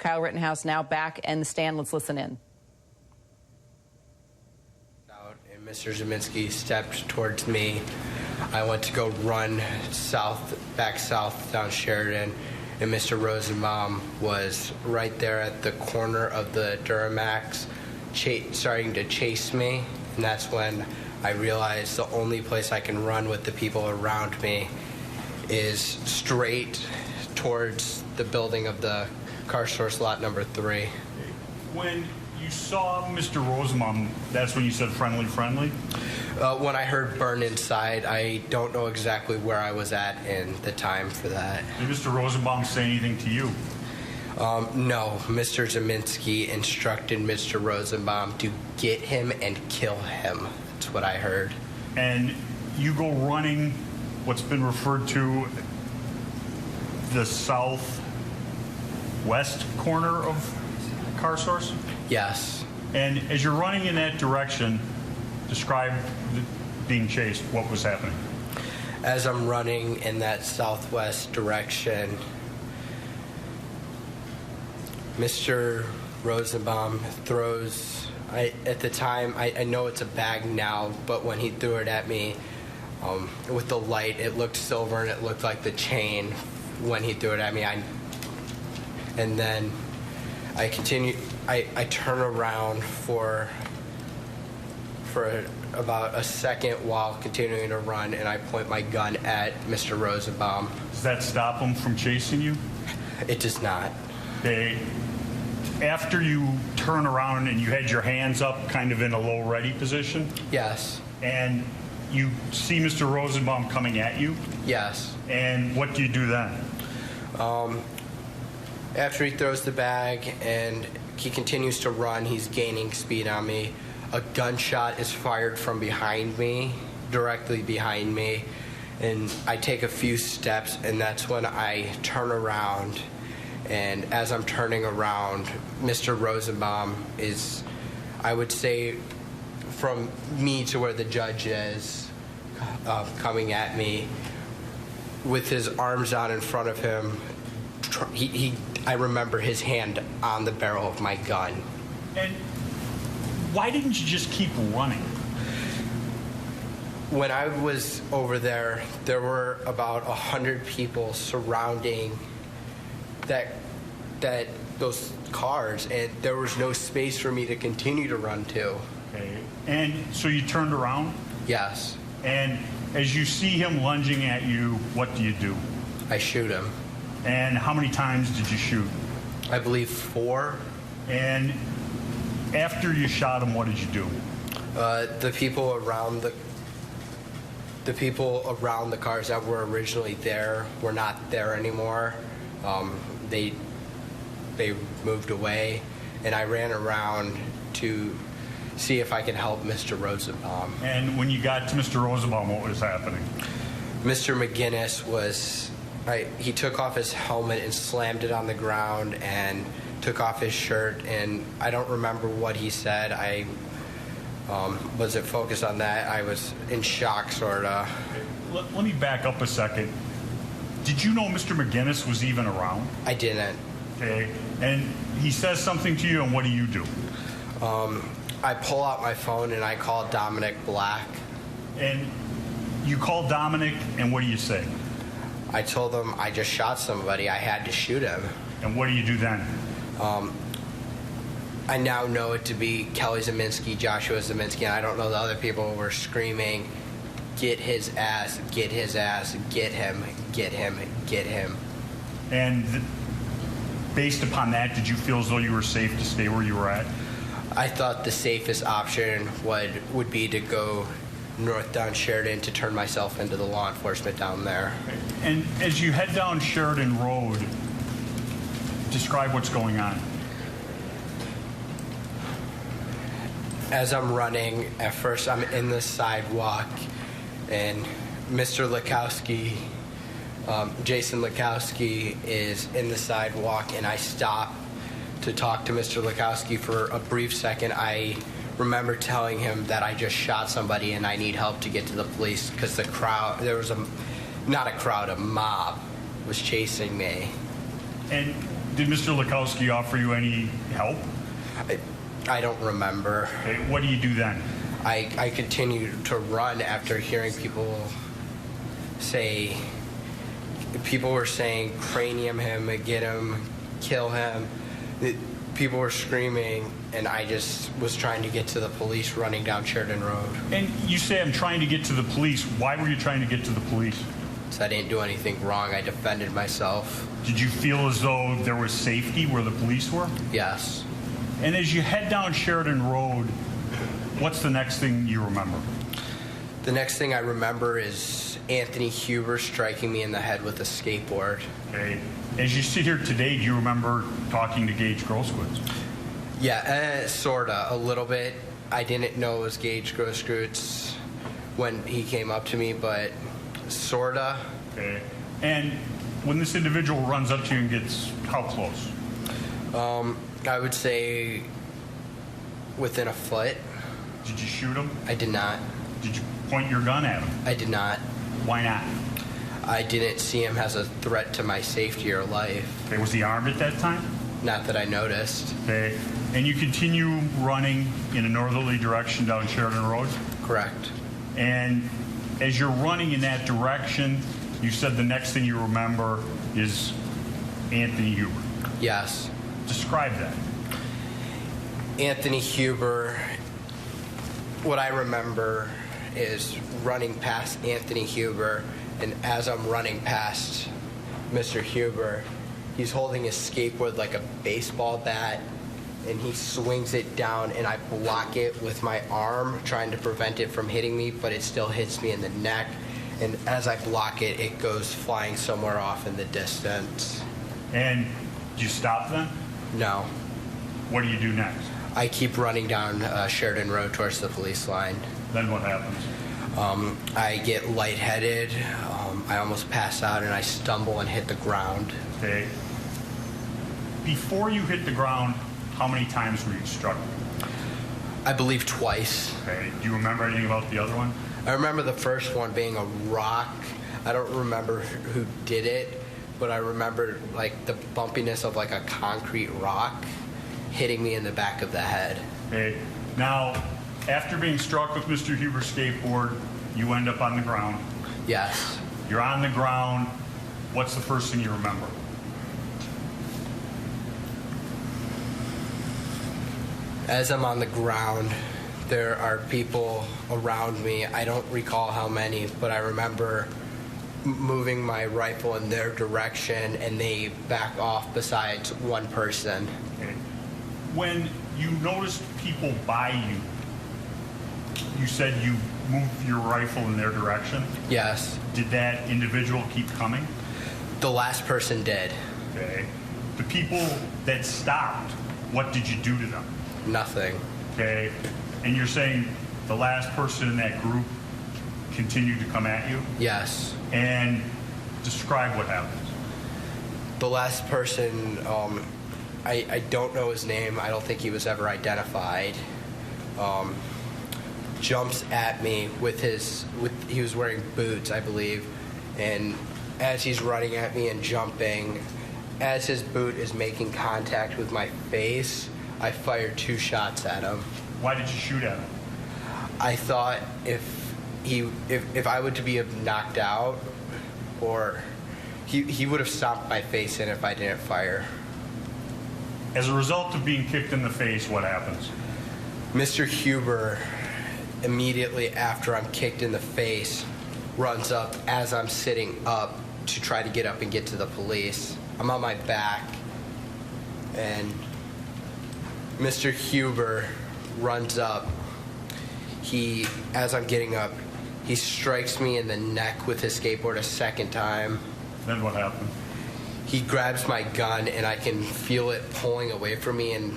Kyle Rittenhouse now back in the stand. Let's listen in. And Mr. Zeminski stepped towards me. I went to go run back south down Sheridan, and Mr. Rosenbaum was right there at the corner of the Duramax, starting to chase me. And that's when I realized the only place I can run with the people around me is straight towards the building of the car source lot number 3. When you saw Mr. Rosenbaum, that's when you said friendly? When I heard burn inside, I don't know exactly where I was at in the time for that. Did Mr. Rosenbaum say anything to you? No. Mr. Zeminski instructed Mr. Rosenbaum to get him and kill him. That's what I heard. And you go running what's been referred to the southwest corner of car source? Yes. And as you're running in that direction, describe being chased. What was happening? As I'm running in that southwest direction, Mr. Rosenbaum throws, at the time, I know it's a bag now, but when he threw it at me, with the light, it looked silver and it looked like the chain when he threw it at me. And then I continue, I turn around for about a second while continuing to run, and I point my gun at Mr. Rosenbaum. Does that stop him from chasing you? It does not. Okay. After you turn around and you had your hands up kind of in a low ready position? Yes. And you see Mr. Rosenbaum coming at you? Yes. And what do you do then? After he throws the bag and he continues to run, he's gaining speed on me. A gunshot is fired from behind me, directly behind me, and I take a few steps, and that's when I turn around. And as I'm turning around, Mr. Rosenbaum is, I would say, from me to where the judge is, coming at me with his arms out in front of him. I remember his hand on the barrel of my gun. And why didn't you just keep running? When I was over there were about 100 people surrounding those cars, and there was no space for me to continue to run to. Okay. And so you turned around? Yes. And as you see him lunging at you, what do you do? I shoot him. And how many times did you shoot? I believe 4. And after you shot him, what did you do? The people around the cars that were originally there were not there anymore. They moved away, and I ran around to see if I could help Mr. Rosenbaum. And when you got to Mr. Rosenbaum, what was happening? Mr. McGinnis he took off his helmet and slammed it on the ground and took off his shirt, and I don't remember what he said. I wasn't focused on that. I was in shock, sort of. Let me back up a second. Did you know Mr. McGinnis was even around? I didn't. Okay. And he says something to you, and what do you do? I pull out my phone and I call Dominic Black. And you call Dominic, and what do you say? I told him I just shot somebody. I had to shoot him. And what do you do then? I now know it to be Kelly Zeminski, Joshua Zeminski, and I don't know the other people were screaming, "Get his ass, get his ass, get him, get him, get him." And based upon that, did you feel as though you were safe to stay where you were at? I thought the safest option would be to go north down Sheridan to turn myself into the law enforcement down there. And as you head down Sheridan Road, describe what's going on. As I'm running, at first I'm in the sidewalk, and Mr. Lukowski, Jason Lukowski, is in the sidewalk, and I stop to talk to Mr. Lukowski for a brief second. I remember telling him that I just shot somebody and I need help to get to the police because the crowd, there was a mob was chasing me. And Did Mr. Lukowski offer you any help? I don't remember. Okay, what do you do then? I continued to run after hearing people say, people were saying, cranium him, get him, kill him. People were screaming, and I just was trying to get to the police running down Sheridan Road. And you say, I'm trying to get to the police. Why were you trying to get to the police? So I didn't do anything wrong. I defended myself. Did you feel as though there was safety where the police were? Yes. And as you head down Sheridan Road, what's the next thing you remember? The next thing I remember is Anthony Huber striking me in the head with a skateboard. Okay. As you sit here today, do you remember talking to Gage Grosskreutz? Yeah, sorta, a little bit. I didn't know it was Gage Grosskreutz when he came up to me, but sorta. Okay. And when this individual runs up to you and gets how close? I would say within a foot. Did you shoot him? I did not. Did you point your gun at him? I did not. Why not? I didn't see him as a threat to my safety or life. Okay. Was he armed at that time? Not that I noticed. Okay. And you continue running in a northerly direction down Sheridan Road? Correct. And as you're running in that direction, you said the next thing you remember is Anthony Huber. Yes. Describe that. Anthony Huber, what I remember is running past Anthony Huber, and as I'm running past Mr. Huber, he's holding his skateboard like a baseball bat, and he swings it down, and I block it with my arm, trying to prevent it from hitting me, but it still hits me in the neck. And as I block it, it goes flying somewhere off in the distance. And do you stop then? No. What do you do next? I keep running down Sheridan Road towards the police line. Then what happens? I get lightheaded. I almost pass out, and I stumble and hit the ground. Okay. Before you hit the ground, how many times were you struck? I believe twice. Okay. Do you remember anything about the other one? I remember the first one being a rock. I don't remember who did it, but I remember like the bumpiness of like a concrete rock hitting me in the back of the head. Okay. Now, after being struck with Mr. Huber's skateboard, you end up on the ground. Yes. You're on the ground. What's the first thing you remember? As I'm on the ground, there are people around me. I don't recall how many, but I remember moving my rifle in their direction, and they back off besides one person. Okay. When you noticed people by you, you said you moved your rifle in their direction? Yes. Did that individual keep coming? The last person did. Okay. The people that stopped, what did you do to them? Nothing. Okay. And you're saying the last person in that group continued to come at you? Yes. And describe what happened. The last person, I don't know his name. I don't think he was ever identified. Jumps at me he was wearing boots, I believe, and as he's running at me and jumping, as his boot is making contact with my face, I fired 2 shots at him. Why did you shoot at him? I thought if I were to be knocked out, or he would have stomped my face in if I didn't fire. As a result of being kicked in the face, what happens? Mr. Huber, immediately after I'm kicked in the face, runs up as I'm sitting up to try to get up and get to the police. I'm on my back, and Mr. Huber runs up. As I'm getting up, he strikes me in the neck with his skateboard a second time. Then what happened? He grabs my gun, and I can feel it pulling away from me, and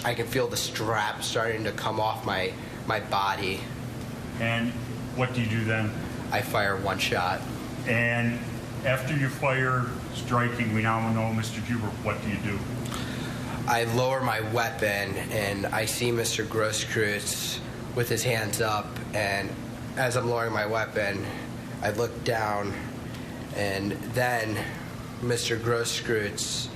I can feel the strap starting to come off my body. And what do you do then? I fire 1 shot. And after you fire striking, we now know Mr. Huber, what do you do? I lower my weapon, and I see Mr. Grosskreutz with his hands up, and as I'm lowering my weapon, I look down, and then Mr. Grosskreutz,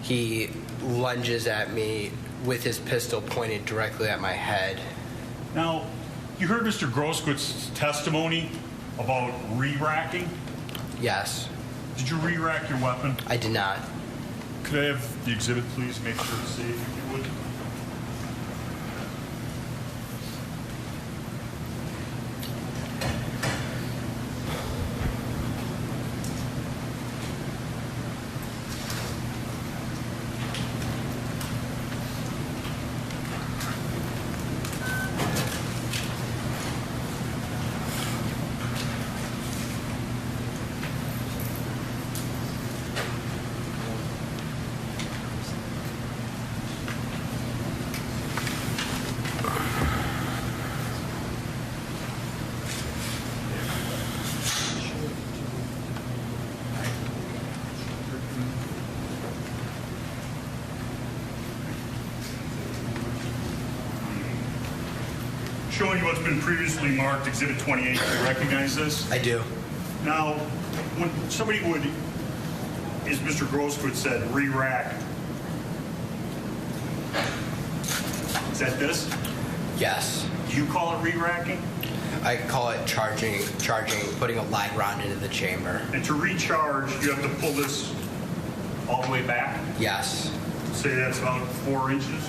he lunges at me with his pistol pointed directly at my head. Now, you heard Mr. Grossquit's testimony about re-racking? Yes. Did you re-rack your weapon? I did not. Could I have the exhibit, please? Make sure it's safe, if you would. Showing you what's been previously marked Exhibit 28. Do you recognize this? I do. Now, when somebody would, as Mr. Grossquit said, re-rack, is that this? Yes. Do you call it re-racking? I call it charging, putting a live round into the chamber. And to recharge, you have to pull this all the way back? Yes. Say that's about 4 inches?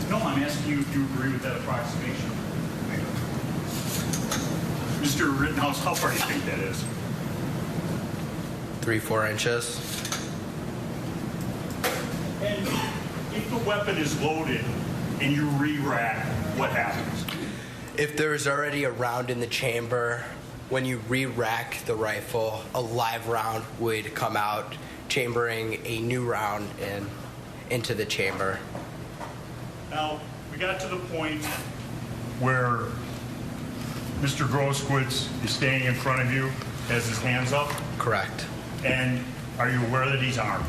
No, I'm asking you if you agree with that approximation. Mr. Rittenhouse, how far do you think that is? 3-4 inches. And if the weapon is loaded and you re-rack, what happens? If there's already a round in the chamber, when you re-rack the rifle, a live round would come out, chambering a new round into the chamber. Now, we got to the point where Mr. Grossquit is standing in front of you, has his hands up. Correct. And are you aware that he's armed?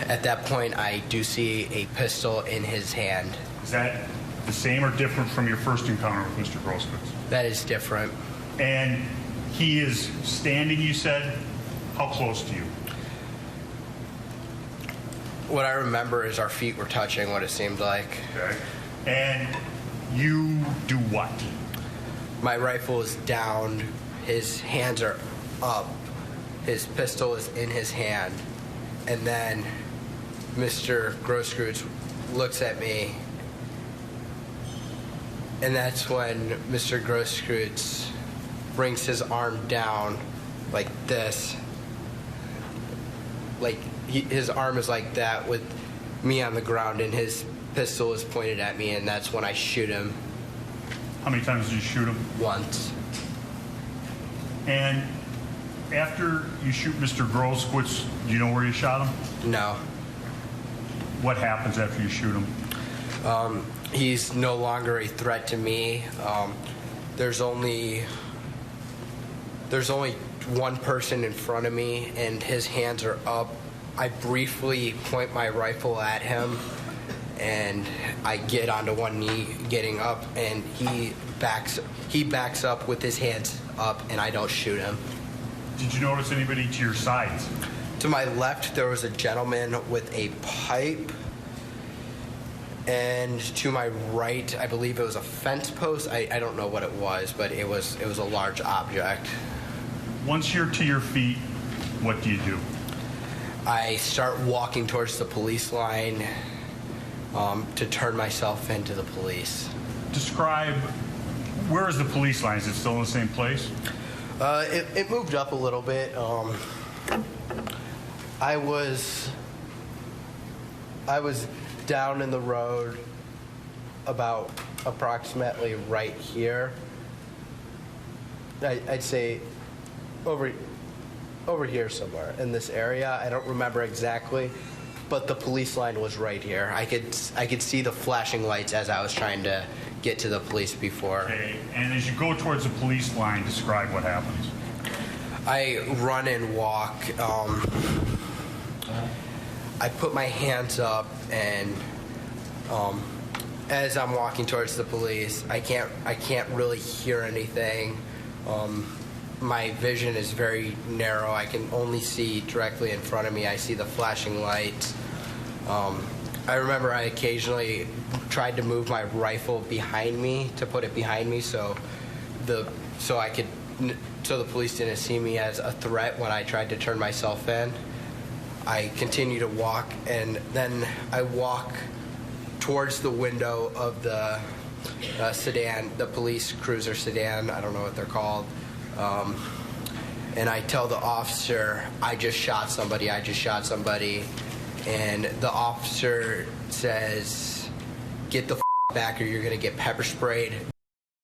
At that point, I do see a pistol in his hand. Is that the same or different from your first encounter with Mr. Grossquit? That is different. And he is standing, you said? How close to you? What I remember is our feet were touching, what it seemed like. Okay. And you do what? My rifle is down, his hands are up, his pistol is in his hand, and then Mr. Grossquit looks at me, and that's when Mr. Grossquit brings his arm down like this, like his arm is like that with me on the ground, and his pistol is pointed at me, and that's when I shoot him. How many times did you shoot him? Once. And after you shoot Mr. Grossquit, do you know where you shot him? No. What happens after you shoot him? He's no longer a threat to me. There's only one person in front of me, and his hands are up. I briefly point my rifle at him, and I get onto one knee, getting up, and he backs up with his hands up, and I don't shoot him. Did you notice anybody to your sides? To my left, there was a gentleman with a pipe, and to my right, I believe it was a fence post. I don't know what it was, but it was a large object. Once you're to your feet, what do you do? I start walking towards the police line to turn myself into the police. Describe, where is the police line? Is it still in the same place? It moved up a little bit. I was down in the road about approximately right here. I'd say over here somewhere in this area. I don't remember exactly, but the police line was right here. I could see the flashing lights as I was trying to get to the police before. Okay, and as you go towards the police line, describe what happens. I run and walk. I put my hands up, and as I'm walking towards the police, I can't really hear anything. my vision is very narrow. I can only see directly in front of me. I see the flashing lights. I remember I occasionally tried to move my rifle behind me to put it behind me so the police didn't see me as a threat when I tried to turn myself in. I continue to walk, and then I walk towards the window of the sedan, the police cruiser sedan, I don't know what they're called, and I tell the officer, I just shot somebody, and the officer says, get the back or you're going to get pepper sprayed.